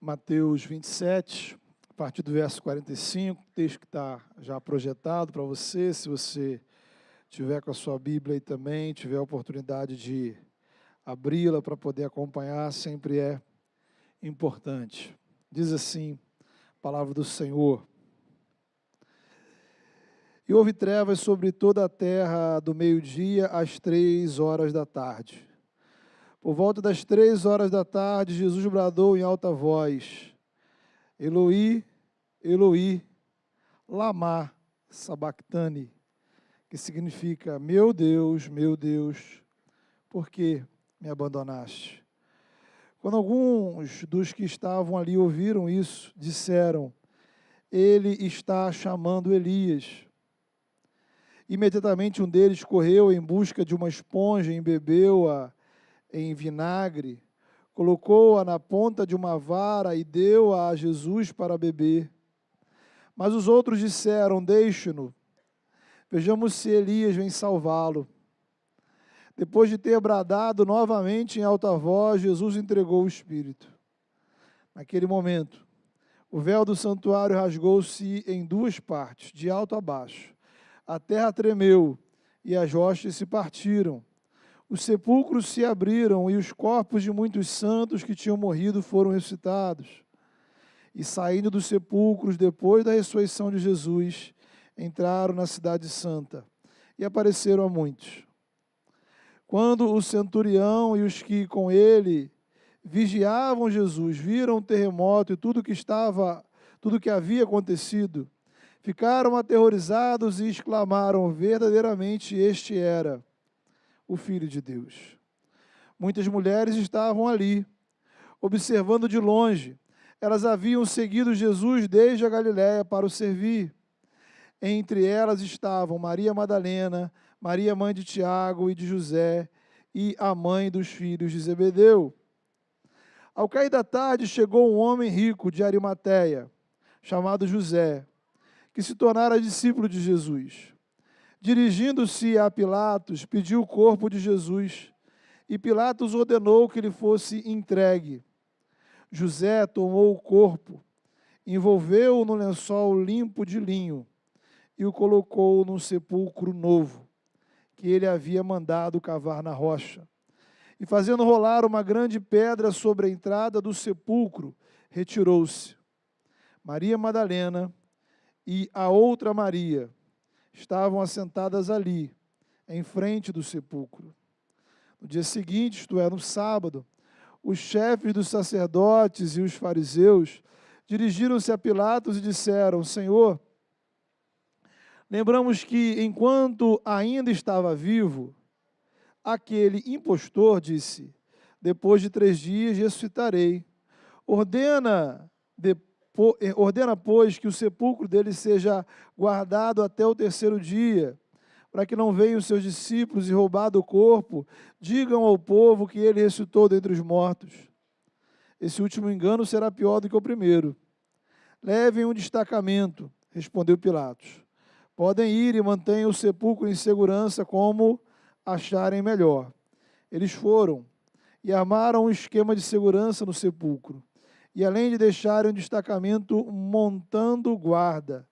Mateus 27, a partir do verso 45, texto que está já projetado para você. Se você tiver com a sua Bíblia aí também, tiver a oportunidade de abri-la para poder acompanhar, sempre é importante. Diz assim a palavra do Senhor: E houve trevas sobre toda a terra do meio-dia às 3 horas da tarde. Por volta das 3 horas da tarde, Jesus bradou em alta voz: Eloi, Eloi, lama sabactani, que significa: meu Deus, por que me abandonaste? Quando alguns dos que estavam ali ouviram isso, disseram: ele está chamando Elias. Imediatamente um deles correu em busca de uma esponja, embebeu-a em vinagre, colocou-a na ponta de uma vara e deu-a a Jesus para beber. Mas os outros disseram: deixe-no, vejamos se Elias vem salvá-lo. Depois de ter bradado novamente em alta voz, Jesus entregou o Espírito. Naquele momento, o véu do santuário rasgou-se em duas partes, de alto a baixo. A terra tremeu e as rochas se partiram. Os sepulcros se abriram e os corpos de muitos santos que tinham morrido foram ressuscitados. E saindo dos sepulcros, depois da ressurreição de Jesus, entraram na cidade santa e apareceram a muitos. Quando o centurião e os que com ele vigiavam Jesus viram o terremoto e tudo que havia acontecido, ficaram aterrorizados e exclamaram: verdadeiramente este era o Filho de Deus. Muitas mulheres estavam ali, observando de longe. Elas haviam seguido Jesus desde a Galiléia para o servir. Entre elas estavam Maria Madalena, Maria, mãe de Tiago e de José, e a mãe dos filhos de Zebedeu. Ao cair da tarde, chegou um homem rico de Arimateia, chamado José, que se tornara discípulo de Jesus. Dirigindo-se a Pilatos, pediu o corpo de Jesus, e Pilatos ordenou que lhe fosse entregue. José tomou o corpo, envolveu-o no lençol limpo de linho e o colocou num sepulcro novo, que ele havia mandado cavar na rocha. E fazendo rolar uma grande pedra sobre a entrada do sepulcro, retirou-se. Maria Madalena e a outra Maria estavam assentadas ali, em frente do sepulcro. No dia seguinte, isto é, no sábado, os chefes dos sacerdotes e os fariseus dirigiram-se a Pilatos e disseram: Senhor, lembramos que, enquanto ainda estava vivo, aquele impostor disse: depois de 3 dias ressuscitarei. Ordena, pois, que o sepulcro dele seja guardado até o 3º dia, para que não venham os seus discípulos e roubado o corpo, digam ao povo que ele ressuscitou dentre os mortos. Esse último engano será pior do que o primeiro. Levem um destacamento, respondeu Pilatos. Podem ir e mantenham o sepulcro em segurança como acharem melhor. Eles foram e armaram um esquema de segurança no sepulcro. E além de deixarem um destacamento montando guarda,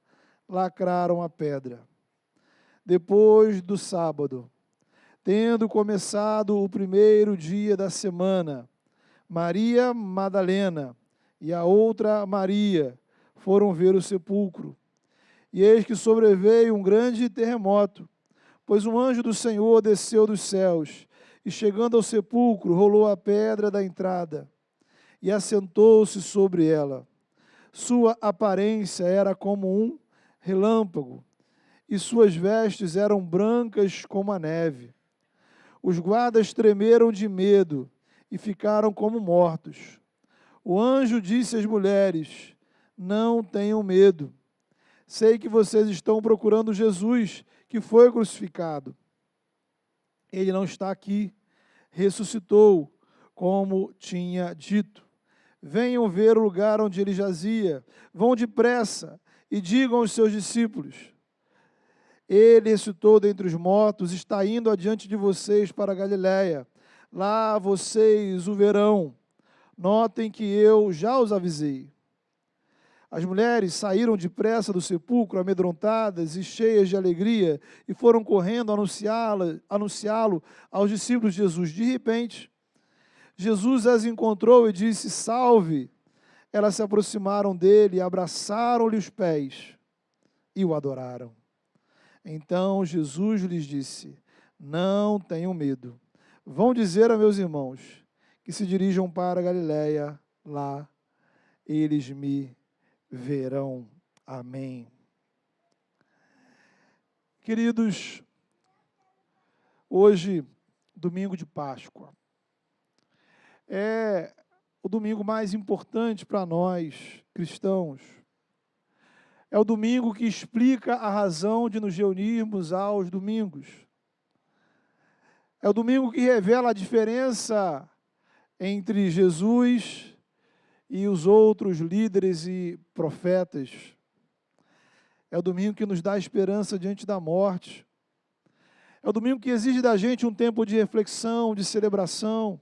lacraram a pedra. Depois do sábado, tendo começado o 1º dia da semana, Maria Madalena e a outra Maria foram ver o sepulcro. E eis que sobreveio um grande terremoto, pois um anjo do Senhor desceu dos céus e, chegando ao sepulcro, rolou a pedra da entrada e assentou-se sobre ela. Sua aparência era como um relâmpago, e suas vestes eram brancas como a neve. Os guardas tremeram de medo e ficaram como mortos. O anjo disse às mulheres: não tenham medo. Sei que vocês estão procurando Jesus, que foi crucificado. Ele não está aqui, ressuscitou, como tinha dito. Venham ver o lugar onde ele jazia. Vão depressa e digam aos seus discípulos: ele ressuscitou dentre os mortos, está indo adiante de vocês para a Galiléia. Lá vocês o verão. Notem que eu já os avisei. As mulheres saíram depressa do sepulcro, amedrontadas e cheias de alegria, e foram correndo anunciá-lo aos discípulos de Jesus. De repente, Jesus as encontrou e disse: Salve! Elas se aproximaram dele, abraçaram-lhe os pés e o adoraram. Então Jesus lhes disse: Não tenham medo. Vão dizer a meus irmãos que se dirijam para a Galiléia, lá eles me verão. Amém. Queridos, hoje, domingo de Páscoa, é o domingo mais importante para nós, cristãos. É o domingo que explica a razão de nos reunirmos aos domingos. É o domingo que revela a diferença entre Jesus e os outros líderes e profetas. É o domingo que nos dá esperança diante da morte. É o domingo que exige da gente um tempo de reflexão, de celebração.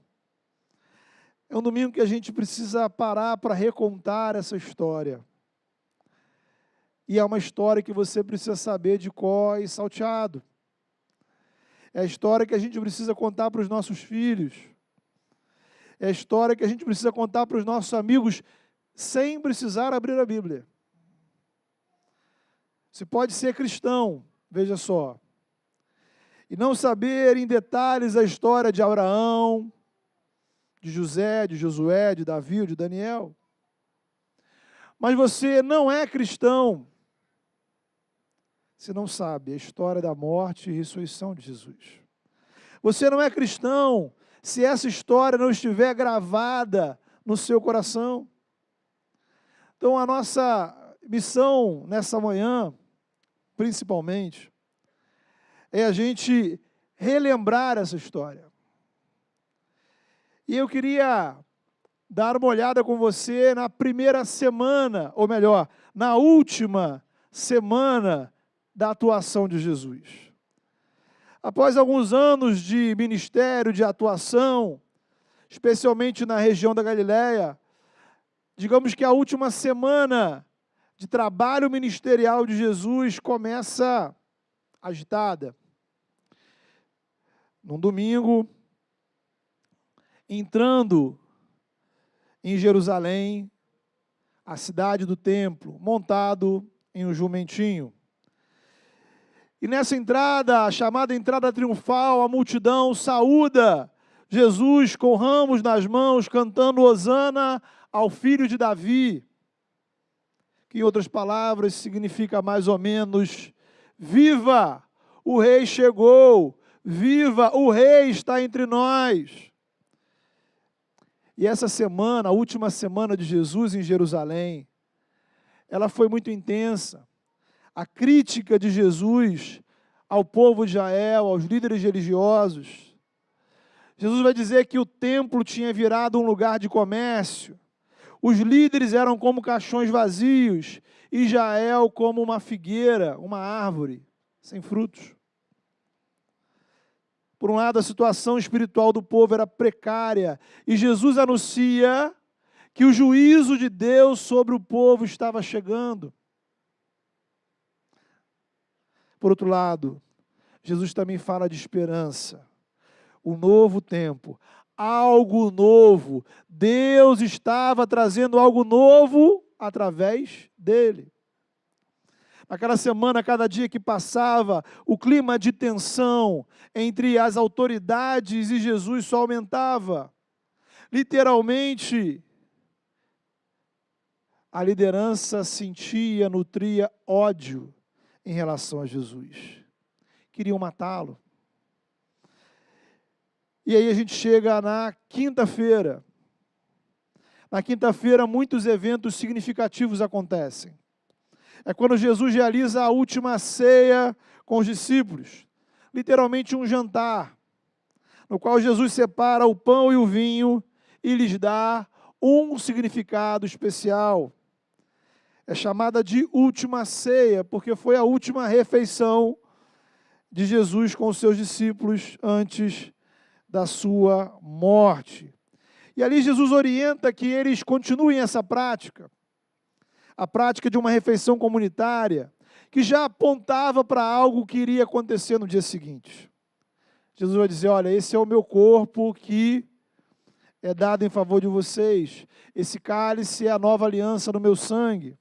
É um domingo que a gente precisa parar para recontar essa história. E é uma história que você precisa saber de cor e salteado. É a história que a gente precisa contar para os nossos filhos. É a história que a gente precisa contar para os nossos amigos sem precisar abrir a Bíblia. Você pode ser cristão, veja só, e não saber em detalhes a história de Abraão, de José, de Josué, de Davi, de Daniel. Mas você não é cristão se não sabe a história da morte e ressurreição de Jesus. Você não é cristão se essa história não estiver gravada no seu coração. Então, a nossa missão nessa manhã, principalmente, é a gente relembrar essa história. E eu queria dar uma olhada com você na primeira semana, ou melhor, na última semana da atuação de Jesus. Após alguns anos de ministério, de atuação, especialmente na região da Galiléia, digamos que a última semana de trabalho ministerial de Jesus começa agitada. Num domingo, entrando em Jerusalém, a cidade do templo, montado em um jumentinho. E nessa entrada, a chamada entrada triunfal, a multidão saúda Jesus com ramos nas mãos, cantando Hosana ao filho de Davi, que em outras palavras significa mais ou menos: viva, o rei chegou, viva, o rei está entre nós. E essa semana, a última semana de Jesus em Jerusalém, ela foi muito intensa. A crítica de Jesus ao povo de Israel, aos líderes religiosos. Jesus vai dizer que o templo tinha virado um lugar de comércio. Os líderes eram como caixões vazios, e Israel como uma figueira, uma árvore, sem frutos. Por um lado, a situação espiritual do povo era precária, e Jesus anuncia que o juízo de Deus sobre o povo estava chegando. Por outro lado, Jesus também fala de esperança, um novo tempo, algo novo. Deus estava trazendo algo novo através dele. Naquela semana, cada dia que passava, o clima de tensão entre as autoridades e Jesus só aumentava. Literalmente, a liderança sentia, nutria ódio em relação a Jesus. Queriam matá-lo. E aí a gente chega na quinta-feira. Na quinta-feira, muitos eventos significativos acontecem. É quando Jesus realiza a última ceia com os discípulos. Literalmente um jantar, no qual Jesus separa o pão e o vinho e lhes dá um significado especial. É chamada de última ceia, porque foi a última refeição de Jesus com os seus discípulos antes da sua morte. E ali Jesus orienta que eles continuem essa prática, a prática de uma refeição comunitária, que já apontava para algo que iria acontecer no dia seguinte. Jesus vai dizer, olha, esse é o meu corpo que é dado em favor de vocês. Esse cálice é a nova aliança no meu sangue.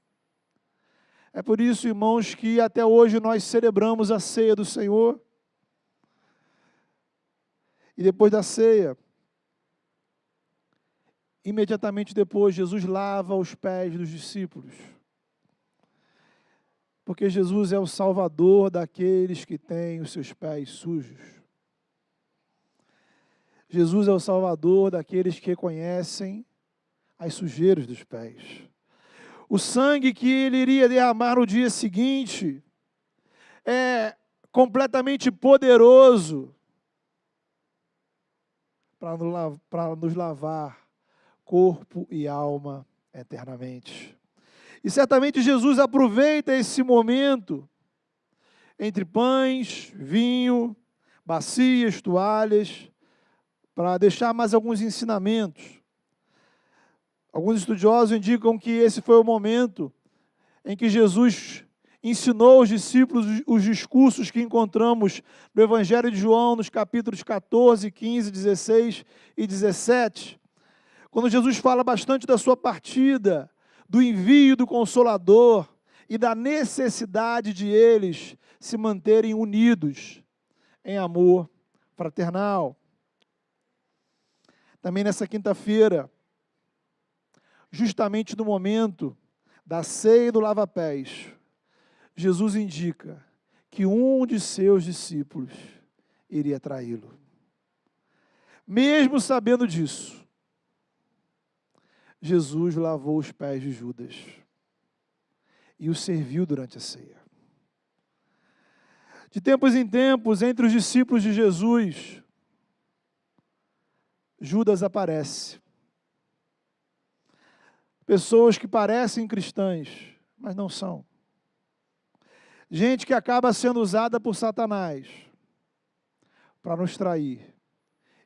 É por isso, irmãos, que até hoje nós celebramos a ceia do Senhor. E depois da ceia, imediatamente depois, Jesus lava os pés dos discípulos. Porque Jesus é o Salvador daqueles que têm os seus pés sujos. Jesus é o Salvador daqueles que reconhecem as sujeiras dos pés. O sangue que ele iria derramar no dia seguinte é completamente poderoso para nos lavar corpo e alma eternamente. E certamente Jesus aproveita esse momento entre pães, vinho, bacias, toalhas, para deixar mais alguns ensinamentos. Alguns estudiosos indicam que esse foi o momento em que Jesus ensinou aos discípulos os discursos que encontramos no Evangelho de João, nos capítulos 14, 15, 16 e 17, quando Jesus fala bastante da sua partida, do envio do Consolador e da necessidade de eles se manterem unidos em amor fraternal. Também nessa quinta-feira, justamente no momento da ceia e do lava-pés, Jesus indica que um de seus discípulos iria traí-lo. Mesmo sabendo disso, Jesus lavou os pés de Judas e o serviu durante a ceia. De tempos em tempos, entre os discípulos de Jesus, Judas aparece. Pessoas que parecem cristãs, mas não são. Gente que acaba sendo usada por Satanás para nos trair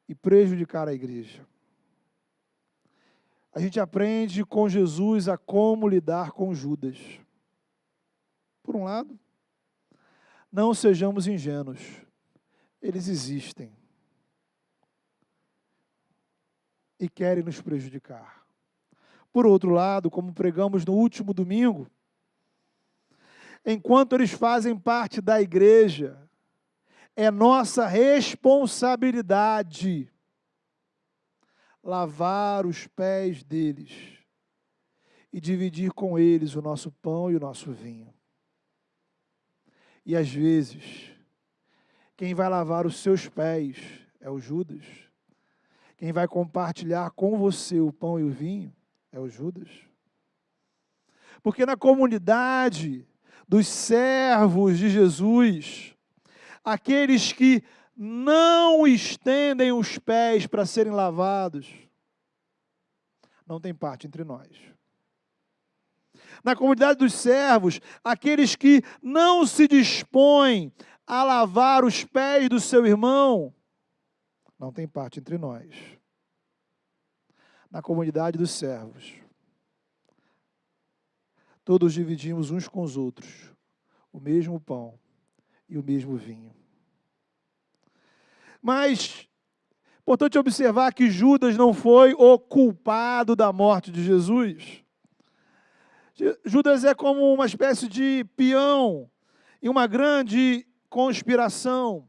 e prejudicar a igreja. A gente aprende com Jesus a como lidar com Judas. Por um lado, não sejamos ingênuos. Eles existem e querem nos prejudicar. Por outro lado, como pregamos no último domingo, enquanto eles fazem parte da igreja, é nossa responsabilidade lavar os pés deles e dividir com eles o nosso pão e o nosso vinho. E às vezes, quem vai lavar os seus pés é o Judas. Quem vai compartilhar com você o pão e o vinho é o Judas. Porque na comunidade dos servos de Jesus, aqueles que não estendem os pés para serem lavados, não tem parte entre nós. Na comunidade dos servos, aqueles que não se dispõem a lavar os pés do seu irmão, não tem parte entre nós. Na comunidade dos servos, todos dividimos uns com os outros o mesmo pão e o mesmo vinho. Mas, importante observar que Judas não foi o culpado da morte de Jesus. Judas é como uma espécie de peão em uma grande conspiração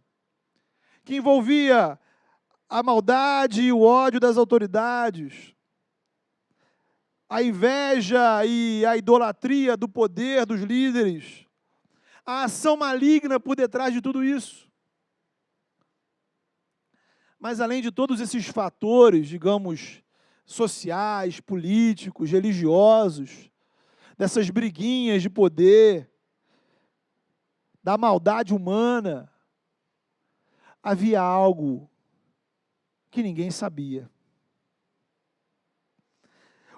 que envolvia a maldade e o ódio das autoridades, a inveja e a idolatria do poder dos líderes, a ação maligna por detrás de tudo isso. Mas além de todos esses fatores, digamos, sociais, políticos, religiosos, dessas briguinhas de poder, da maldade humana, havia algo que ninguém sabia.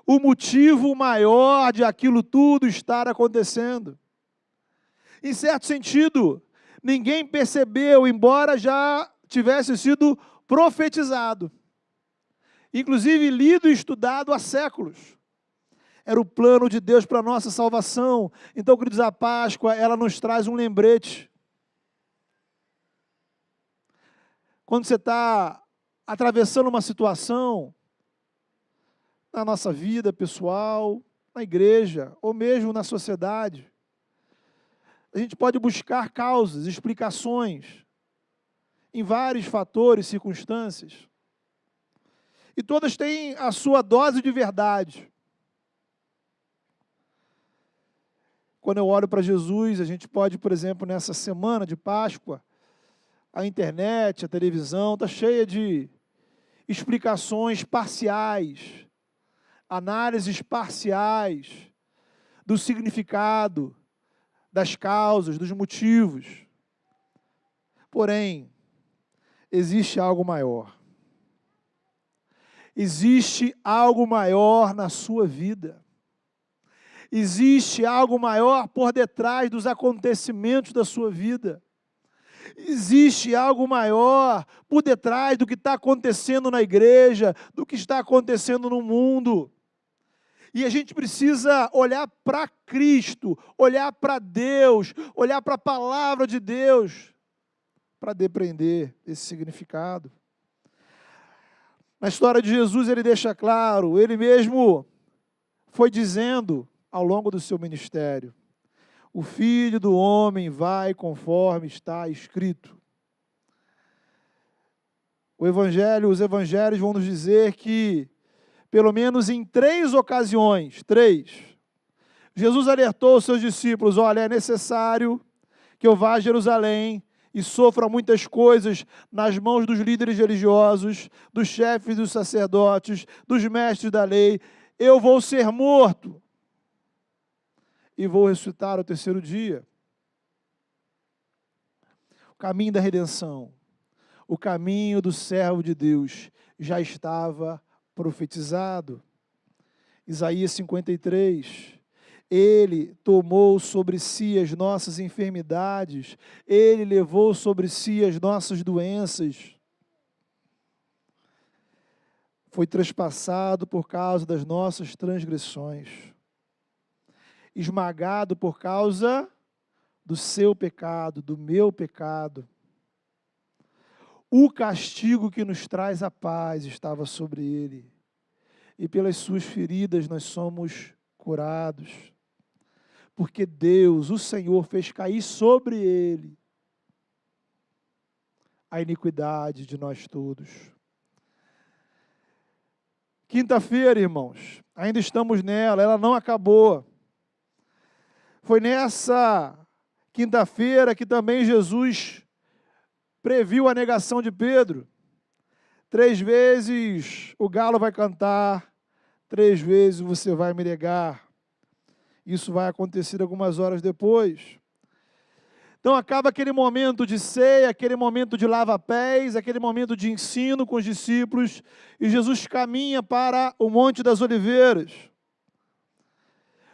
O motivo maior de aquilo tudo estar acontecendo. Em certo sentido, ninguém percebeu, embora já tivesse sido profetizado. inclusive lido e estudado há séculos. Era o plano de Deus para a nossa salvação. Então, queridos, a Páscoa, ela nos traz um lembrete. Quando você está atravessando uma situação, na nossa vida pessoal, na igreja, ou mesmo na sociedade, a gente pode buscar causas, explicações, em vários fatores, circunstâncias, e todas têm a sua dose de verdade. Quando eu olho para Jesus, a gente pode, por exemplo, nessa semana de Páscoa, a internet, a televisão, está cheia de explicações parciais, análises parciais do significado, das causas, dos motivos. Porém, existe algo maior. Existe algo maior na sua vida. Existe algo maior por detrás dos acontecimentos da sua vida. Existe algo maior por detrás do que está acontecendo na igreja, do que está acontecendo no mundo. E a gente precisa olhar para Cristo, olhar para Deus, olhar para a palavra de Deus, para depreender esse significado. Na história de Jesus, ele deixa claro, ele mesmo foi dizendo ao longo do seu ministério: o Filho do Homem vai conforme está escrito. Os evangelhos vão nos dizer que, pelo menos em 3 ocasiões, Jesus alertou os seus discípulos: olha, é necessário que eu vá a Jerusalém e sofra muitas coisas nas mãos dos líderes religiosos, dos chefes dos sacerdotes, dos mestres da lei. Eu vou ser morto e vou ressuscitar ao 3º dia. O caminho da redenção, o caminho do servo de Deus já estava profetizado. Isaías 53, ele tomou sobre si as nossas enfermidades, ele levou sobre si as nossas doenças, foi traspassado por causa das nossas transgressões, esmagado por causa do seu pecado, do meu pecado. O castigo que nos traz a paz estava sobre ele, e pelas suas feridas nós somos curados, porque Deus, o Senhor, fez cair sobre ele a iniquidade de nós todos. Quinta-feira, irmãos, ainda estamos nela, ela não acabou. Foi nessa quinta-feira que também Jesus previu a negação de Pedro. 3 vezes o galo vai cantar, 3 vezes você vai me negar. Isso vai acontecer algumas horas depois. Então acaba aquele momento de ceia, aquele momento de lava-pés, aquele momento de ensino com os discípulos, e Jesus caminha para o Monte das Oliveiras.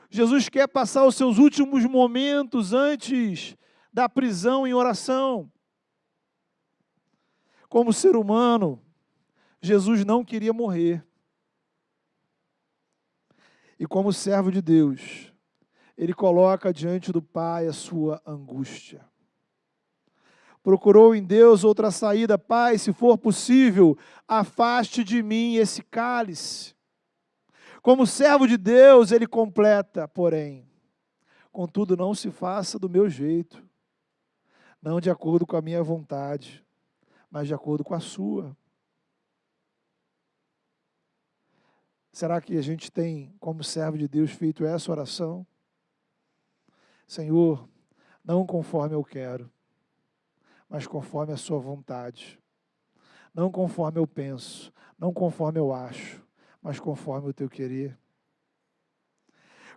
Jesus quer passar os seus últimos momentos antes da prisão em oração. Como ser humano, Jesus não queria morrer. E como servo de Deus, ele coloca diante do Pai a sua angústia. Procurou em Deus outra saída. Pai, se for possível, afaste de mim esse cálice. Como servo de Deus, ele completa, porém, contudo, não se faça do meu jeito, não de acordo com a minha vontade, mas de acordo com a sua. Será que a gente tem, como servo de Deus, feito essa oração? Senhor, não conforme eu quero, mas conforme a sua vontade. Não conforme eu penso, não conforme eu acho, mas conforme o teu querer.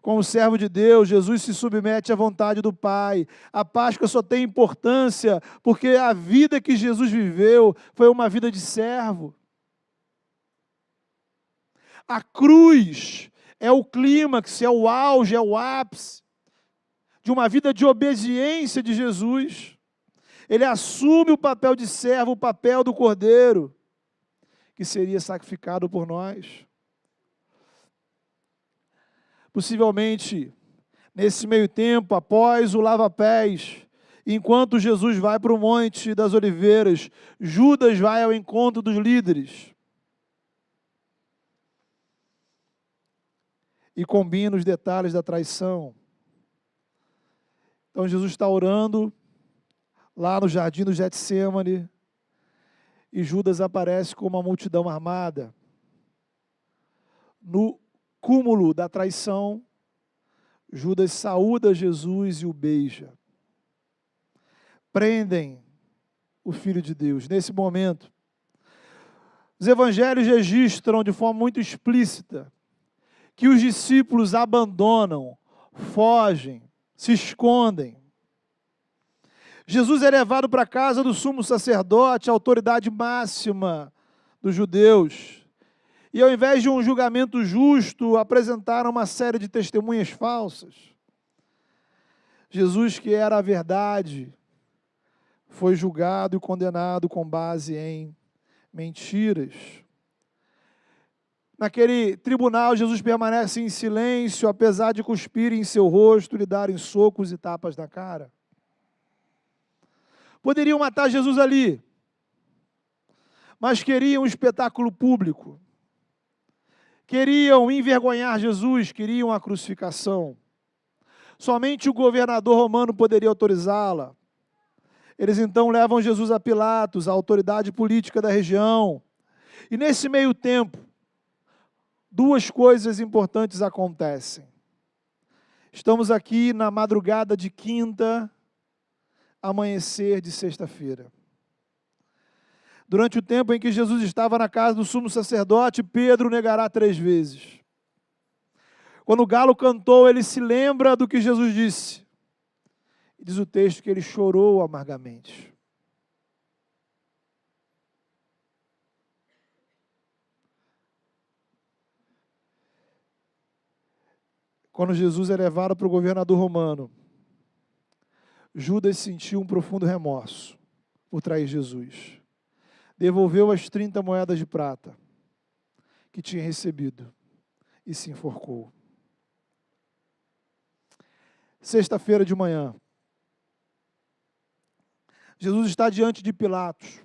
Como servo de Deus, Jesus se submete à vontade do Pai. A Páscoa só tem importância porque a vida que Jesus viveu foi uma vida de servo. A cruz é o clímax, é o auge, é o ápice de uma vida de obediência de Jesus. Ele assume o papel de servo, o papel do cordeiro, que seria sacrificado por nós. Possivelmente, nesse meio tempo, após o lava-pés, enquanto Jesus vai para o Monte das Oliveiras, Judas vai ao encontro dos líderes e combina os detalhes da traição. Então Jesus está orando lá no jardim do Getsêmani e Judas aparece com uma multidão armada. No cúmulo da traição, Judas saúda Jesus e o beija. Prendem o Filho de Deus. Nesse momento, os evangelhos registram de forma muito explícita que os discípulos abandonam, fogem, se escondem. Jesus é levado para a casa do sumo sacerdote, a autoridade máxima dos judeus. E ao invés de um julgamento justo, apresentaram uma série de testemunhas falsas. Jesus, que era a verdade, foi julgado e condenado com base em mentiras. Naquele tribunal, Jesus permanece em silêncio, apesar de cuspirem em seu rosto, lhe darem socos e tapas na cara. Poderiam matar Jesus ali, mas queriam um espetáculo público. Queriam envergonhar Jesus, queriam a crucificação. Somente o governador romano poderia autorizá-la. Eles então levam Jesus a Pilatos, a autoridade política da região. E nesse meio tempo, duas coisas importantes acontecem. Estamos aqui na madrugada de quinta, amanhecer de sexta-feira. Durante o tempo em que Jesus estava na casa do sumo sacerdote, Pedro negará 3 vezes. Quando o galo cantou, ele se lembra do que Jesus disse. E diz o texto que ele chorou amargamente. Quando Jesus é levado para o governador romano, Judas sentiu um profundo remorso por trair Jesus. Devolveu as 30 moedas de prata que tinha recebido e se enforcou. Sexta-feira de manhã, Jesus está diante de Pilatos.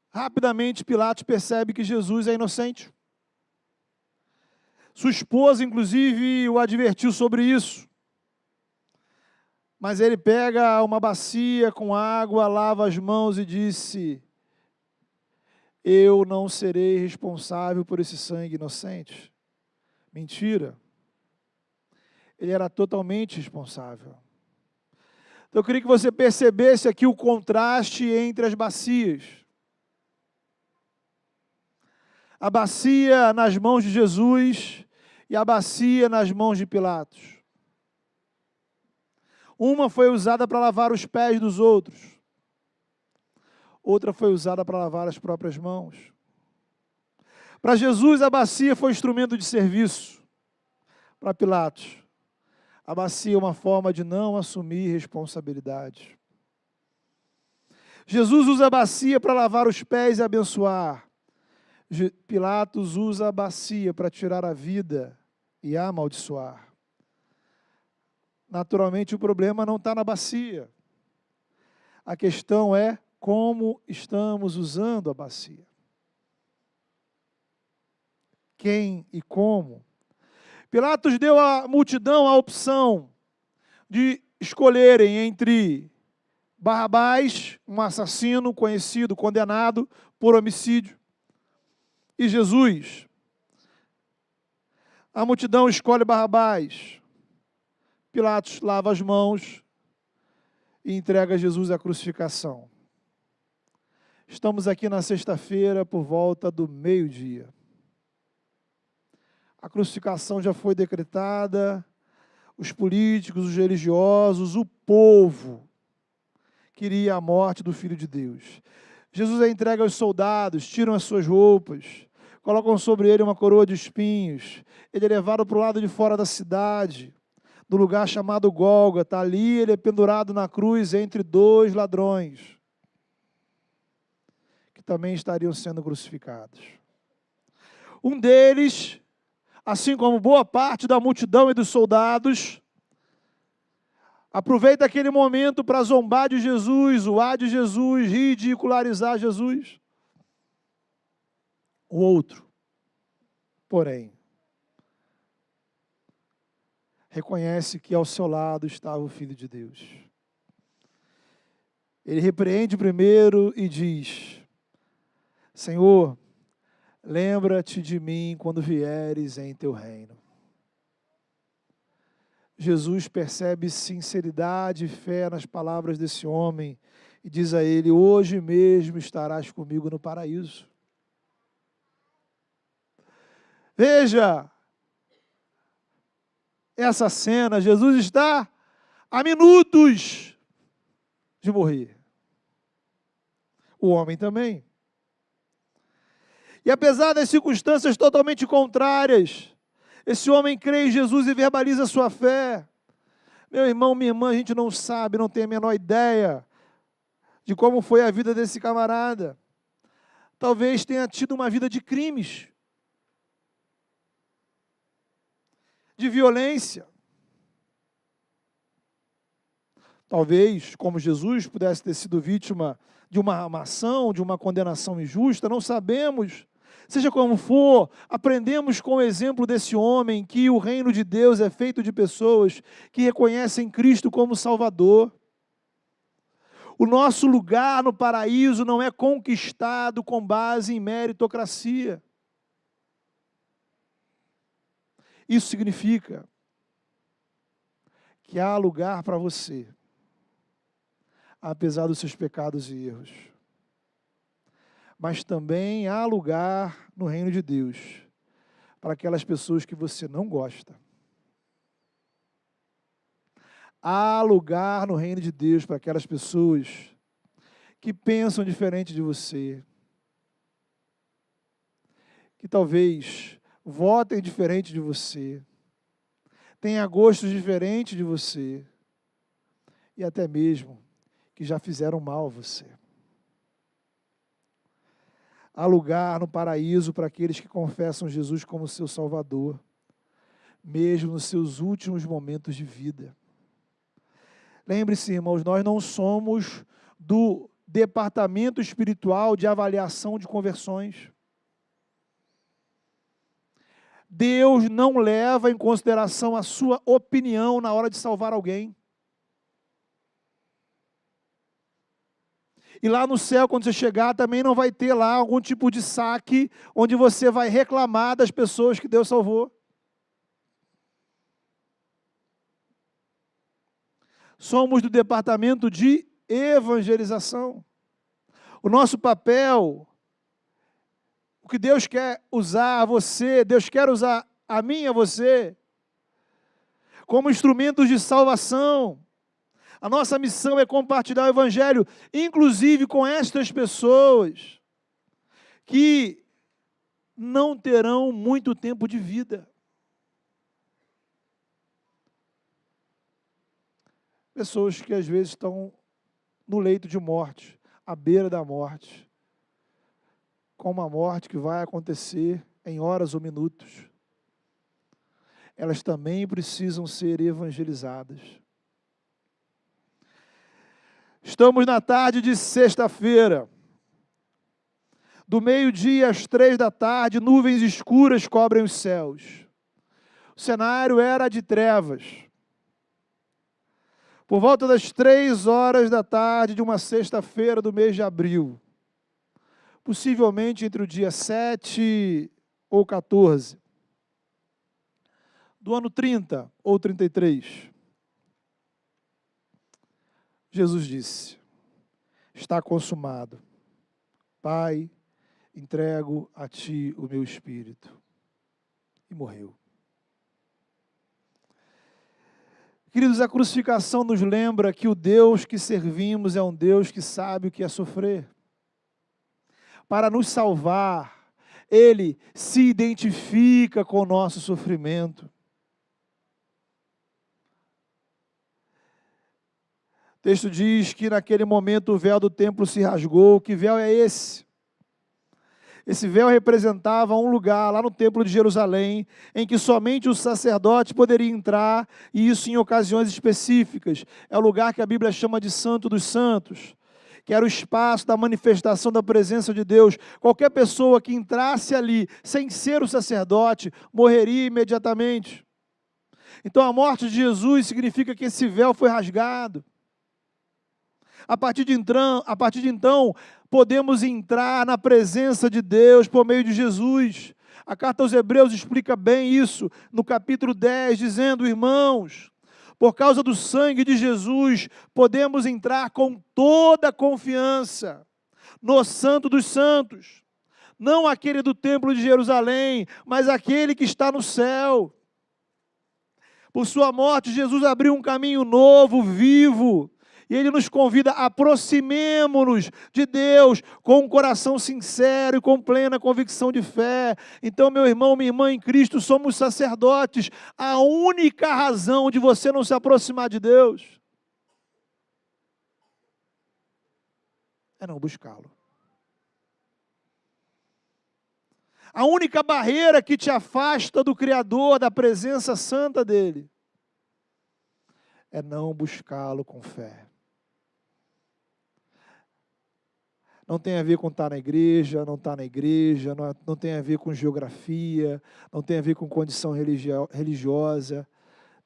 Rapidamente, Pilatos percebe que Jesus é inocente. Sua esposa, inclusive, o advertiu sobre isso. Mas ele pega uma bacia com água, lava as mãos e disse: eu não serei responsável por esse sangue inocente. Mentira. Ele era totalmente responsável. Então eu queria que você percebesse aqui o contraste entre as bacias. A bacia nas mãos de Jesus e a bacia nas mãos de Pilatos. Uma foi usada para lavar os pés dos outros. Outra foi usada para lavar as próprias mãos. Para Jesus, a bacia foi instrumento de serviço. Para Pilatos, a bacia é uma forma de não assumir responsabilidade. Jesus usa a bacia para lavar os pés e abençoar. Pilatos usa a bacia para tirar a vida e amaldiçoar. Naturalmente, o problema não está na bacia. A questão é como estamos usando a bacia. Quem e como? Pilatos deu à multidão a opção de escolherem entre Barrabás, um assassino conhecido, condenado por homicídio, e Jesus. A multidão escolhe Barrabás. Pilatos lava as mãos e entrega Jesus à crucificação. Estamos aqui na sexta-feira por volta do meio-dia. A crucificação já foi decretada, os políticos, os religiosos, o povo queria a morte do Filho de Deus. Jesus é entregue aos soldados, tiram as suas roupas, colocam sobre ele uma coroa de espinhos, ele é levado para o lado de fora da cidade, no lugar chamado Gólgota. Ali ele é pendurado na cruz entre 2 ladrões, que também estariam sendo crucificados. Um deles, assim como boa parte da multidão e dos soldados, aproveita aquele momento para zombar de Jesus, zoar de Jesus, ridicularizar Jesus. O outro, porém, reconhece que ao seu lado estava o Filho de Deus. Ele repreende primeiro e diz: Senhor, lembra-te de mim quando vieres em teu reino. Jesus percebe sinceridade e fé nas palavras desse homem e diz a ele: hoje mesmo estarás comigo no paraíso. Veja essa cena, Jesus está a minutos de morrer. O homem também. E apesar das circunstâncias totalmente contrárias, esse homem crê em Jesus e verbaliza sua fé. Meu irmão, minha irmã, a gente não sabe, não tem a menor ideia de como foi a vida desse camarada. Talvez tenha tido uma vida de crimes, de violência. Talvez, como Jesus, pudesse ter sido vítima de uma ação, de uma condenação injusta, não sabemos. Seja como for, aprendemos com o exemplo desse homem que o reino de Deus é feito de pessoas que reconhecem Cristo como Salvador. O nosso lugar no paraíso não é conquistado com base em meritocracia. Isso significa que há lugar para você, apesar dos seus pecados e erros. Mas também há lugar no reino de Deus para aquelas pessoas que você não gosta. Há lugar no reino de Deus para aquelas pessoas que pensam diferente de você, que talvez votem diferente de você, tenham gostos diferentes de você e até mesmo que já fizeram mal a você. Há lugar no paraíso para aqueles que confessam Jesus como seu Salvador, mesmo nos seus últimos momentos de vida. Lembre-se, irmãos, nós não somos do departamento espiritual de avaliação de conversões. Deus não leva em consideração a sua opinião na hora de salvar alguém. E lá no céu, quando você chegar, também não vai ter lá algum tipo de saque onde você vai reclamar das pessoas que Deus salvou. Somos do departamento de evangelização. O nosso papel, o que Deus quer usar a você, Deus quer usar a mim e a você, como instrumentos de salvação. A nossa missão é compartilhar o Evangelho, inclusive com estas pessoas que não terão muito tempo de vida. Pessoas que às vezes estão no leito de morte, à beira da morte, com uma morte que vai acontecer em horas ou minutos. Elas também precisam ser evangelizadas. Estamos na tarde de sexta-feira. Do meio-dia às 3 da tarde, nuvens escuras cobrem os céus. O cenário era de trevas. Por volta das 3 horas da tarde de uma sexta-feira do mês de abril, possivelmente entre o dia 7 ou 14, do ano 30 ou 33, Jesus disse: está consumado. Pai, entrego a ti o meu espírito. E morreu. Queridos, a crucificação nos lembra que o Deus que servimos é um Deus que sabe o que é sofrer. Para nos salvar, Ele se identifica com o nosso sofrimento. O texto diz que naquele momento o véu do templo se rasgou. Que véu é esse? Esse véu representava um lugar lá no Templo de Jerusalém, em que somente o sacerdote poderia entrar, e isso em ocasiões específicas. É o lugar que a Bíblia chama de Santo dos Santos, que era o espaço da manifestação da presença de Deus. Qualquer pessoa que entrasse ali, sem ser o sacerdote, morreria imediatamente. Então a morte de Jesus significa que esse véu foi rasgado. A partir de então, podemos entrar na presença de Deus por meio de Jesus. A carta aos Hebreus explica bem isso, no capítulo 10, dizendo: irmãos, por causa do sangue de Jesus, podemos entrar com toda a confiança no Santo dos Santos. Não aquele do Templo de Jerusalém, mas aquele que está no céu. Por sua morte, Jesus abriu um caminho novo, vivo, e Ele nos convida, aproximemo-nos de Deus com um coração sincero e com plena convicção de fé. Então, meu irmão, minha irmã em Cristo, somos sacerdotes. A única razão de você não se aproximar de Deus é não buscá-lo. A única barreira que te afasta do Criador, da presença santa dEle, é não buscá-lo com fé. Não tem a ver com estar na igreja, não estar na igreja, não tem a ver com geografia, não tem a ver com condição religiosa,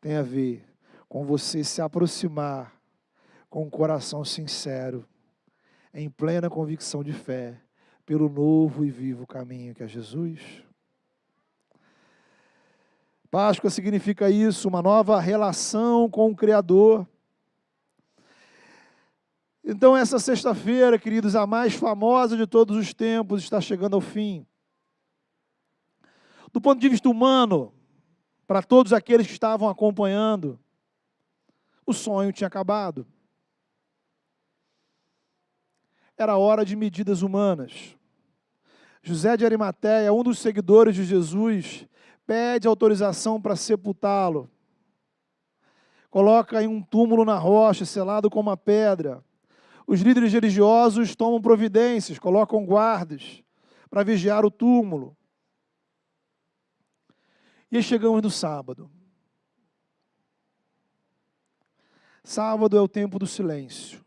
tem a ver com você se aproximar com um coração sincero, em plena convicção de fé, pelo novo e vivo caminho que é Jesus. Páscoa significa isso, uma nova relação com o Criador. Então essa sexta-feira, queridos, a mais famosa de todos os tempos, está chegando ao fim. Do ponto de vista humano, para todos aqueles que estavam acompanhando, o sonho tinha acabado. Era hora de medidas humanas. José de Arimateia, um dos seguidores de Jesus, pede autorização para sepultá-lo. Coloca em um túmulo na rocha, selado com uma pedra. Os líderes religiosos tomam providências, colocam guardas para vigiar o túmulo. E aí chegamos no sábado. Sábado é o tempo do silêncio.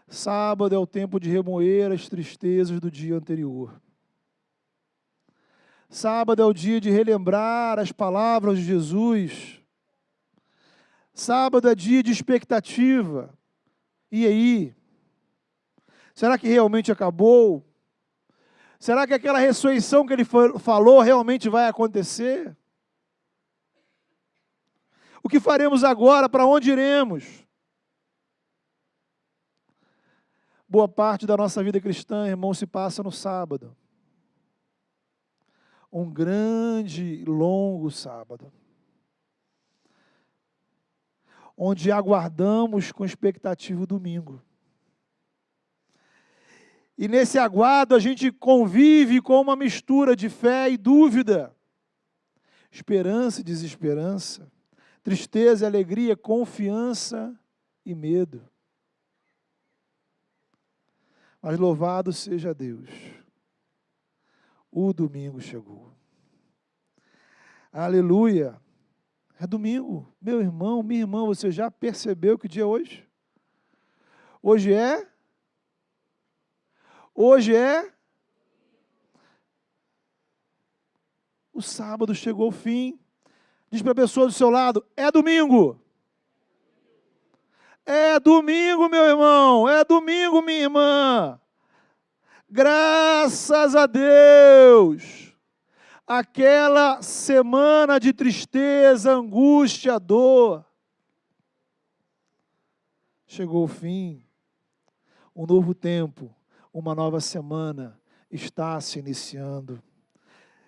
Sábado é o tempo de remoer as tristezas do dia anterior. Sábado é o dia de relembrar as palavras de Jesus. Sábado é dia de expectativa. E aí? Será que realmente acabou? Será que aquela ressurreição que ele falou realmente vai acontecer? O que faremos agora? Para onde iremos? Boa parte da nossa vida cristã, irmão, se passa no sábado. Um grande, longo sábado, onde aguardamos com expectativa o domingo. E nesse aguardo a gente convive com uma mistura de fé e dúvida, esperança e desesperança, tristeza e alegria, confiança e medo. Mas louvado seja Deus, o domingo chegou. Aleluia! É domingo. Meu irmão, minha irmã, você já percebeu que dia é hoje? Hoje é? Hoje é? O sábado chegou ao fim. Diz para a pessoa do seu lado, é domingo. É domingo, meu irmão. É domingo, minha irmã. Graças a Deus. Aquela semana de tristeza, angústia, dor, chegou ao fim. Um novo tempo, uma nova semana está se iniciando.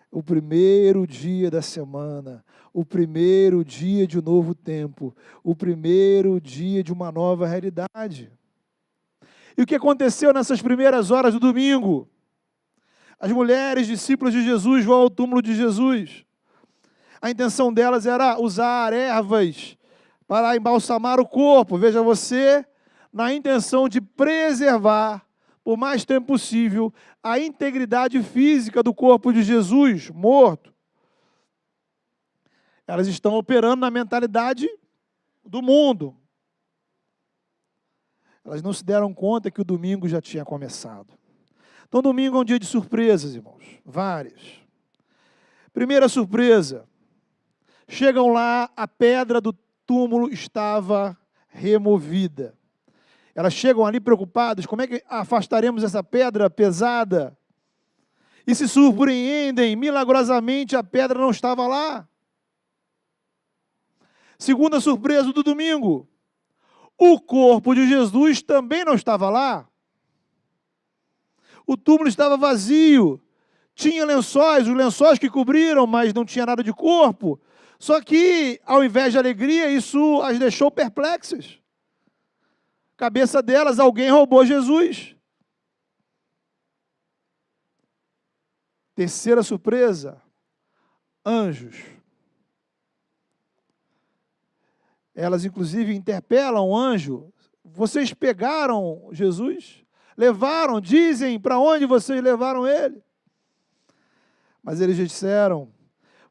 O primeiro dia da semana, o primeiro dia de um novo tempo, o primeiro dia de uma nova realidade. E o que aconteceu nessas primeiras horas do domingo? As mulheres, discípulas de Jesus, vão ao túmulo de Jesus. A intenção delas era usar ervas para embalsamar o corpo. Veja você, na intenção de preservar por mais tempo possível, a integridade física do corpo de Jesus, morto. Elas estão operando na mentalidade do mundo. Elas não se deram conta que o domingo já tinha começado. Então, domingo é um dia de surpresas, irmãos. Várias. Primeira surpresa. Chegam lá, a pedra do túmulo estava removida. Elas chegam ali preocupadas, como é que afastaremos essa pedra pesada? E se surpreendem, milagrosamente a pedra não estava lá. Segunda surpresa do domingo, o corpo de Jesus também não estava lá. O túmulo estava vazio, tinha lençóis, os lençóis que cobriram, mas não tinha nada de corpo. Só que, ao invés de alegria, isso as deixou perplexas. Cabeça delas, alguém roubou Jesus. Terceira surpresa, anjos. Elas, inclusive, interpelam o anjo. Vocês pegaram Jesus? Levaram? Dizem para onde vocês levaram ele? Mas eles disseram,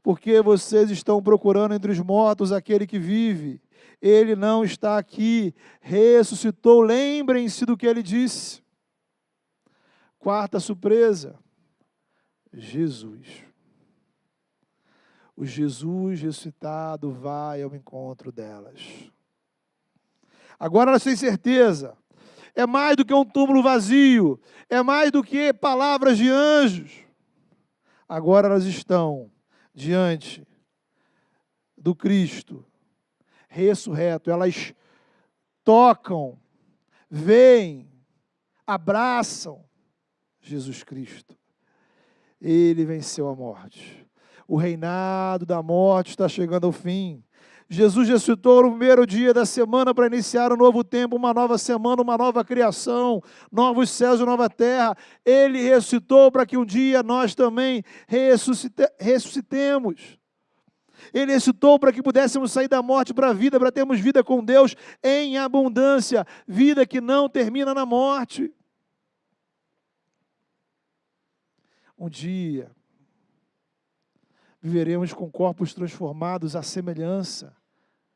porque vocês estão procurando entre os mortos aquele que vive. Ele não está aqui, ressuscitou. Lembrem-se do que ele disse. Quarta surpresa, Jesus. O Jesus ressuscitado vai ao encontro delas. Agora elas têm certeza. É mais do que um túmulo vazio. É mais do que palavras de anjos. Agora elas estão diante do Cristo ressurreto. Elas tocam, veem, abraçam Jesus Cristo. Ele venceu a morte. O reinado da morte está chegando ao fim. Jesus ressuscitou no primeiro dia da semana para iniciar um novo tempo, uma nova semana, uma nova criação, novos céus e nova terra. Ele ressuscitou para que um dia nós também ressuscitemos. Ele ressuscitou para que pudéssemos sair da morte para a vida, para termos vida com Deus em abundância, vida que não termina na morte. Um dia viveremos com corpos transformados à semelhança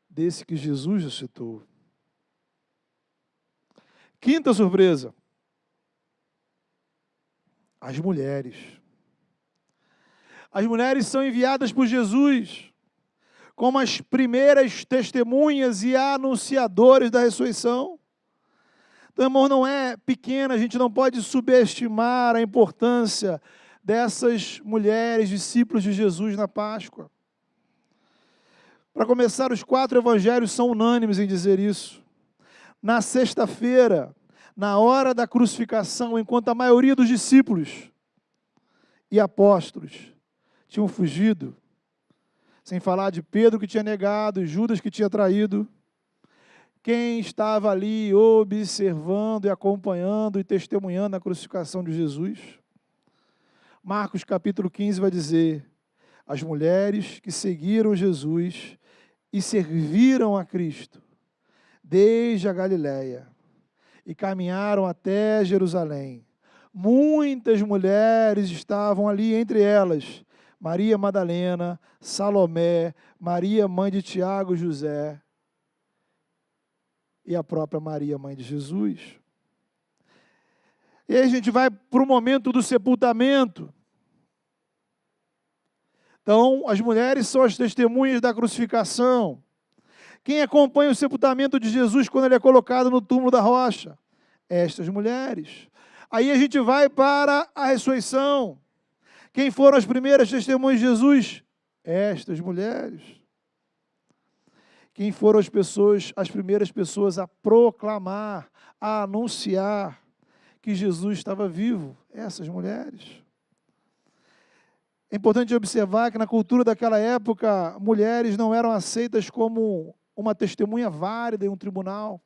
desse que Jesus ressuscitou. Quinta surpresa, as mulheres. As mulheres são enviadas por Jesus como as primeiras testemunhas e anunciadores da ressurreição. Então, irmão, não é pequena, a gente não pode subestimar a importância dessas mulheres, discípulos de Jesus na Páscoa. Para começar, os 4 evangelhos são unânimes em dizer isso. Na sexta-feira, na hora da crucificação, enquanto a maioria dos discípulos e apóstolos tinham fugido, sem falar de Pedro que tinha negado, Judas que tinha traído, quem estava ali observando e acompanhando e testemunhando a crucificação de Jesus? Marcos capítulo 15 vai dizer, as mulheres que seguiram Jesus e serviram a Cristo, desde a Galileia, e caminharam até Jerusalém. Muitas mulheres estavam ali, entre elas, Maria Madalena, Salomé, Maria, mãe de Tiago e José, e a própria Maria, mãe de Jesus. E aí a gente vai para o momento do sepultamento. Então, as mulheres são as testemunhas da crucificação. Quem acompanha o sepultamento de Jesus quando ele é colocado no túmulo da rocha? Estas mulheres. Aí a gente vai para a ressurreição. Quem foram as primeiras testemunhas de Jesus? Estas mulheres. Quem foram as primeiras pessoas a proclamar, a anunciar que Jesus estava vivo? Essas mulheres. É importante observar que na cultura daquela época, mulheres não eram aceitas como uma testemunha válida em um tribunal.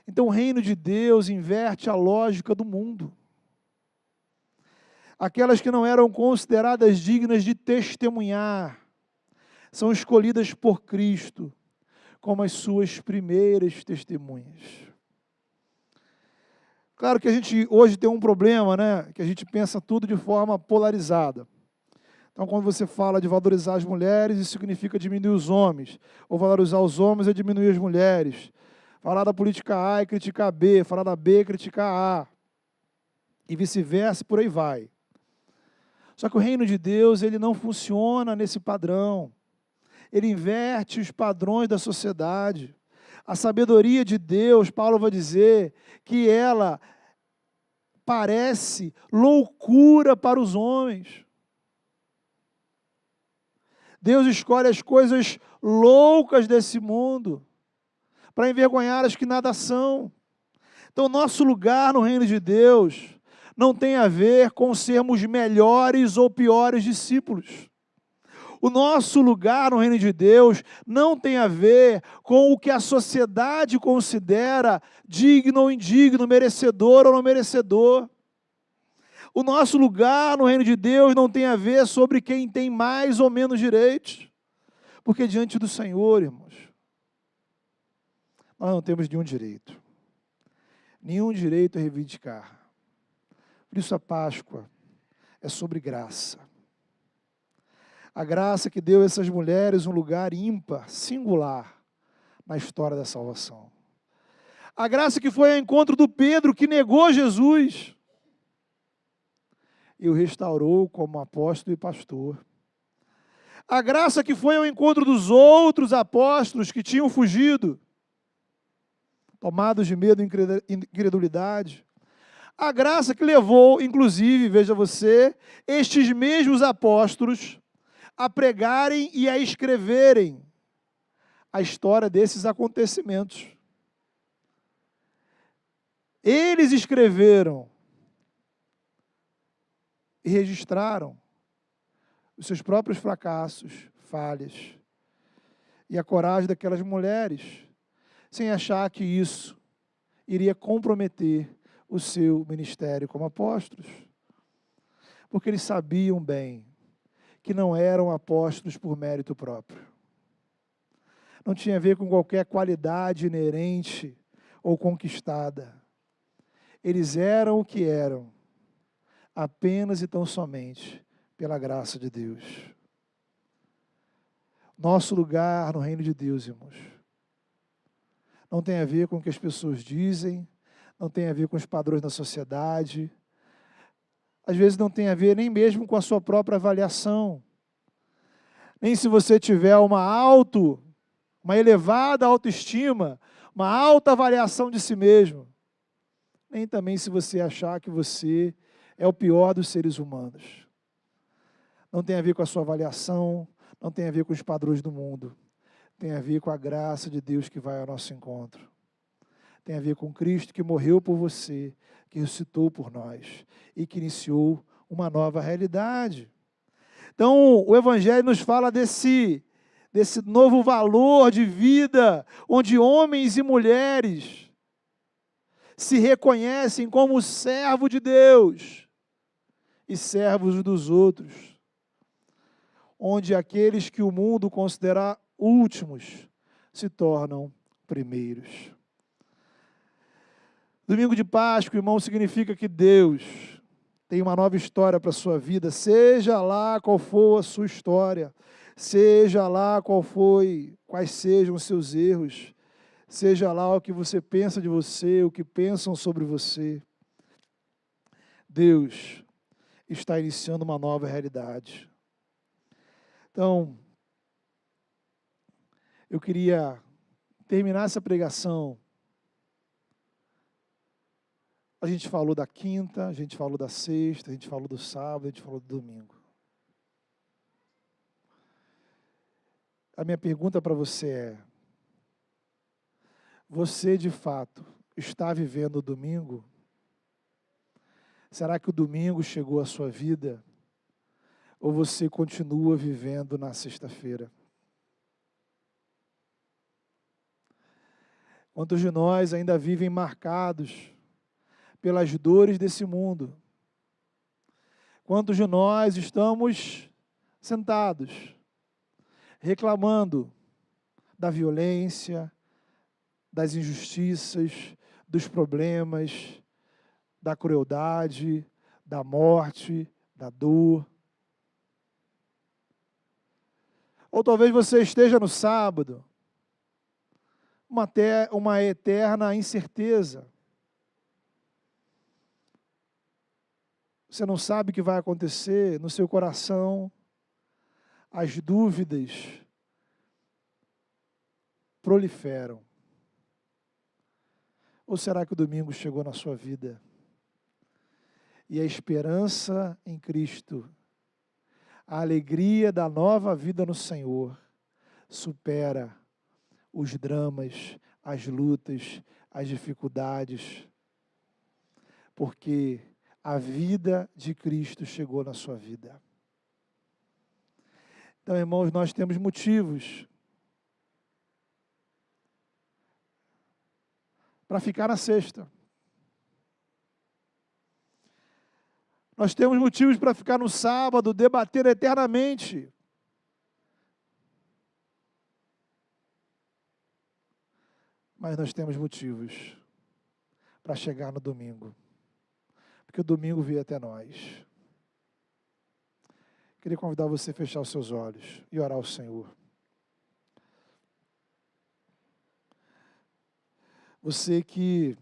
Então o reino de Deus inverte a lógica do mundo. Aquelas que não eram consideradas dignas de testemunhar, são escolhidas por Cristo como as suas primeiras testemunhas. Claro que a gente hoje tem um problema, né? Que a gente pensa tudo de forma polarizada. Então, quando você fala de valorizar as mulheres, isso significa diminuir os homens. Ou valorizar os homens é diminuir as mulheres. Falar da política A e criticar a B, falar da B e criticar a A. E vice-versa, por aí vai. Só que o reino de Deus, ele não funciona nesse padrão. Ele inverte os padrões da sociedade. A sabedoria de Deus, Paulo vai dizer, que ela parece loucura para os homens. Deus escolhe as coisas loucas desse mundo para envergonhar as que nada são. Então, nosso lugar no reino de Deus não tem a ver com sermos melhores ou piores discípulos. O nosso lugar no reino de Deus não tem a ver com o que a sociedade considera digno ou indigno, merecedor ou não merecedor. O nosso lugar no reino de Deus não tem a ver sobre quem tem mais ou menos direitos. Porque diante do Senhor, irmãos, nós não temos nenhum direito. Nenhum direito a reivindicar. Por isso a Páscoa é sobre graça. A graça que deu a essas mulheres um lugar ímpar, singular, na história da salvação. A graça que foi ao encontro do Pedro, que negou Jesus, e o restaurou como apóstolo e pastor. A graça que foi ao encontro dos outros apóstolos que tinham fugido, tomados de medo e incredulidade. A graça que levou, inclusive, veja você, estes mesmos apóstolos a pregarem e a escreverem a história desses acontecimentos. Eles escreveram e registraram os seus próprios fracassos, falhas, e a coragem daquelas mulheres, sem achar que isso iria comprometer o seu ministério como apóstolos. Porque eles sabiam bem que não eram apóstolos por mérito próprio. Não tinha a ver com qualquer qualidade inerente ou conquistada. Eles eram o que eram, apenas e tão somente pela graça de Deus. Nosso lugar no reino de Deus, irmãos, não tem a ver com o que as pessoas dizem, não tem a ver com os padrões da sociedade, às vezes não tem a ver nem mesmo com a sua própria avaliação. Nem se você tiver uma elevada autoestima, uma alta avaliação de si mesmo. Nem também se você achar que você é o pior dos seres humanos. Não tem a ver com a sua avaliação, não tem a ver com os padrões do mundo. Tem a ver com a graça de Deus que vai ao nosso encontro. Tem a ver com Cristo que morreu por você, que ressuscitou por nós e que iniciou uma nova realidade. Então, o Evangelho nos fala desse novo valor de vida, onde homens e mulheres se reconhecem como servo de Deus e servos dos outros, onde aqueles que o mundo considera últimos se tornam primeiros. Domingo de Páscoa, irmão, significa que Deus tem uma nova história para a sua vida, seja lá qual for a sua história, seja lá quais sejam os seus erros, seja lá o que você pensa de você, o que pensam sobre você. Deus está iniciando uma nova realidade. Então, eu queria terminar essa pregação. A gente falou da quinta, a gente falou da sexta, a gente falou do sábado, a gente falou do domingo. A minha pergunta para você é: você de fato está vivendo o domingo? Será que o domingo chegou à sua vida? Ou você continua vivendo na sexta-feira? Quantos de nós ainda vivem marcados pelas dores desse mundo? Quantos de nós estamos sentados, reclamando da violência, das injustiças, dos problemas, da crueldade, da morte, da dor. Ou talvez você esteja no sábado, uma eterna incerteza. Você não sabe o que vai acontecer no seu coração, as dúvidas proliferam. Ou será que o domingo chegou na sua vida? E a esperança em Cristo, a alegria da nova vida no Senhor, supera os dramas, as lutas, as dificuldades, porque a vida de Cristo chegou na sua vida. Então, irmãos, nós temos motivos para ficar na sexta. Nós temos motivos para ficar no sábado, debater eternamente. Mas nós temos motivos para chegar no domingo. Porque o domingo veio até nós. Queria convidar você a fechar os seus olhos e orar ao Senhor. Você que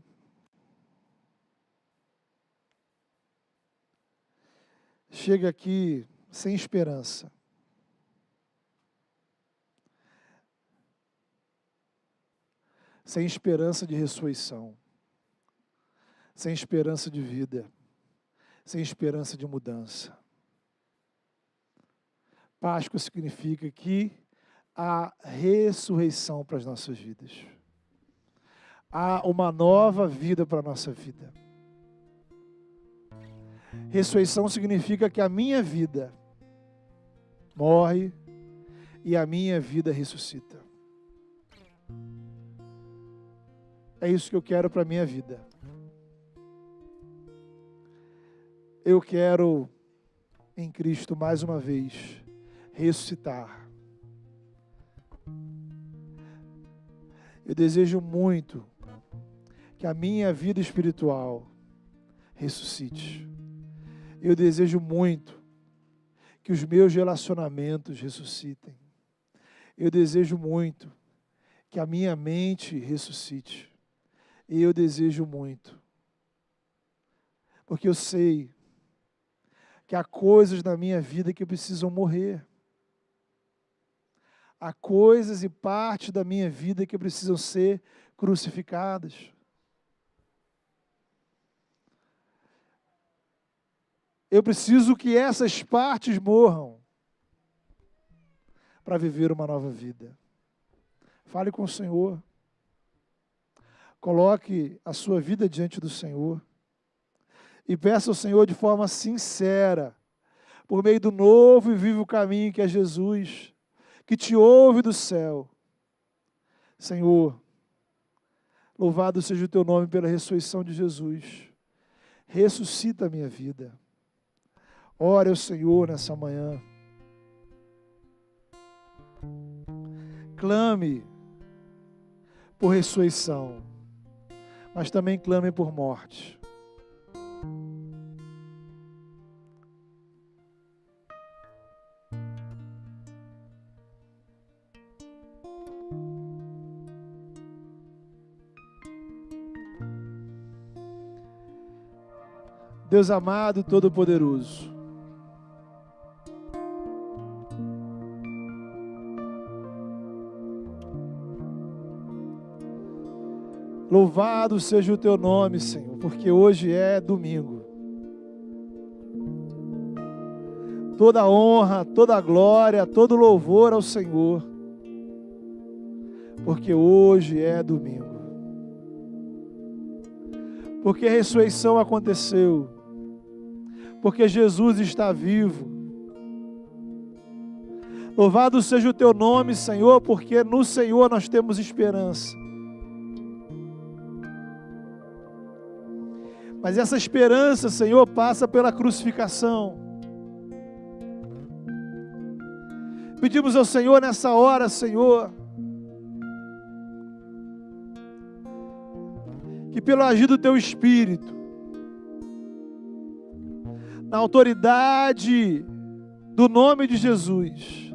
chega aqui sem esperança, sem esperança de ressurreição, sem esperança de vida, sem esperança de mudança. Páscoa significa que há ressurreição para as nossas vidas. Há uma nova vida para a nossa vida. Ressurreição significa que a minha vida morre e a minha vida ressuscita. É isso que eu quero para a minha vida. Eu quero, em Cristo, mais uma vez, ressuscitar. Eu desejo muito que a minha vida espiritual ressuscite. Eu desejo muito que os meus relacionamentos ressuscitem. Eu desejo muito que a minha mente ressuscite. E eu desejo muito, porque eu sei que há coisas na minha vida que precisam morrer. Há coisas e partes da minha vida que precisam ser crucificadas. Eu preciso que essas partes morram para viver uma nova vida. Fale com o Senhor. Coloque a sua vida diante do Senhor. E peça ao Senhor de forma sincera, por meio do novo e vivo caminho que é Jesus, que te ouve do céu. Senhor, louvado seja o teu nome pela ressurreição de Jesus. Ressuscita a minha vida. Ore ao Senhor nessa manhã. Clame por ressurreição, mas também clame por morte. Deus amado, todo-poderoso, louvado seja o teu nome, Senhor, porque hoje é domingo. Toda honra, toda glória, todo louvor ao Senhor, porque hoje é domingo. Porque a ressurreição aconteceu, porque Jesus está vivo. Louvado seja o teu nome, Senhor, porque no Senhor nós temos esperança. Mas essa esperança, Senhor, passa pela crucificação. Pedimos ao Senhor nessa hora, Senhor, que pelo agir do teu Espírito, na autoridade do nome de Jesus.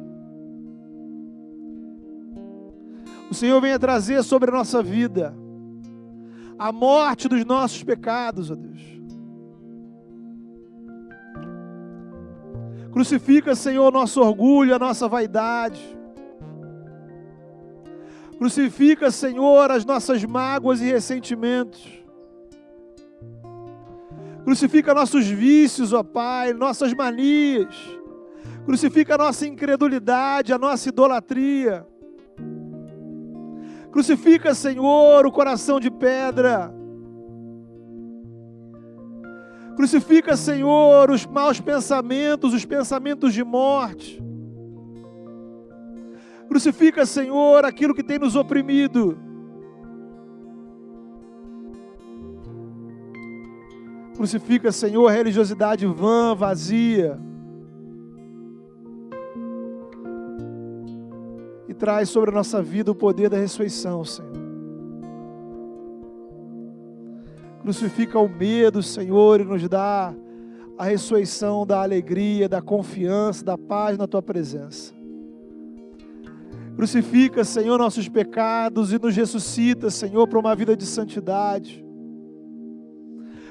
O Senhor venha trazer sobre a nossa vida a morte dos nossos pecados, ó Deus. Crucifica, Senhor, o nosso orgulho, a nossa vaidade. Crucifica, Senhor, as nossas mágoas e ressentimentos. Crucifica nossos vícios, ó Pai, nossas manias. Crucifica a nossa incredulidade, a nossa idolatria. Crucifica, Senhor, o coração de pedra. Crucifica, Senhor, os maus pensamentos, os pensamentos de morte. Crucifica, Senhor, aquilo que tem nos oprimido. Crucifica, Senhor, a religiosidade vã, vazia. E traz sobre a nossa vida o poder da ressurreição, Senhor. Crucifica o medo, Senhor, e nos dá a ressurreição da alegria, da confiança, da paz na Tua presença. Crucifica, Senhor, nossos pecados e nos ressuscita, Senhor, para uma vida de santidade.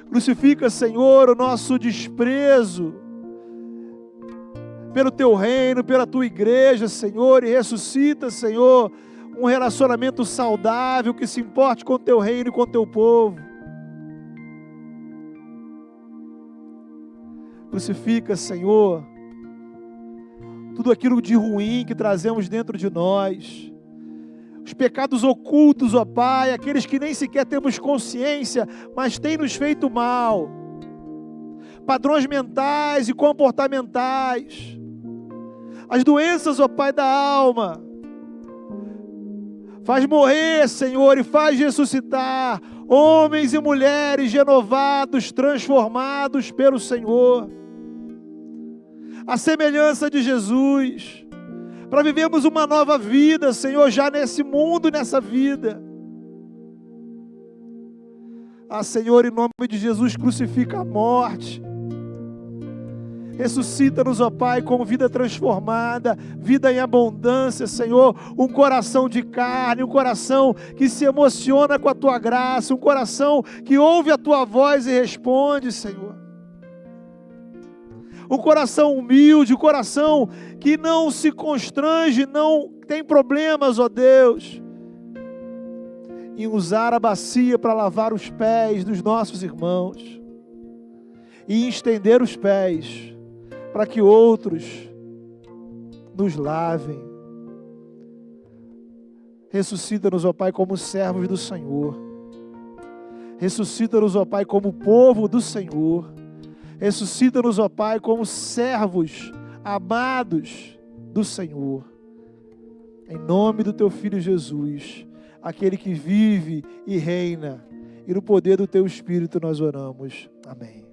Crucifica, Senhor, o nosso desprezo pelo Teu reino, pela Tua igreja, Senhor, e ressuscita, Senhor, um relacionamento saudável que se importe com o Teu reino e com o Teu povo. Crucifica, Senhor, tudo aquilo de ruim que trazemos dentro de nós, os pecados ocultos, ó Pai, aqueles que nem sequer temos consciência, mas têm nos feito mal, padrões mentais e comportamentais, as doenças, ó Pai, da alma. Faz morrer, Senhor, e faz ressuscitar homens e mulheres renovados, transformados pelo Senhor, a semelhança de Jesus, para vivermos uma nova vida, Senhor, já nesse mundo e nessa vida. Senhor, em nome de Jesus, crucifica a morte. Ressuscita-nos, ó Pai, com vida transformada, vida em abundância, Senhor, um coração de carne, um coração que se emociona com a Tua graça, um coração que ouve a Tua voz e responde, Senhor. Um coração humilde, um coração que não se constrange, não tem problemas, ó Deus, em usar a bacia para lavar os pés dos nossos irmãos e estender os pés para que outros nos lavem. Ressuscita-nos, ó Pai, como servos do Senhor. Ressuscita-nos, ó Pai, como povo do Senhor. Ressuscita-nos, ó Pai, como servos amados do Senhor. Em nome do Teu Filho Jesus, aquele que vive e reina, e no poder do Teu Espírito nós oramos. Amém.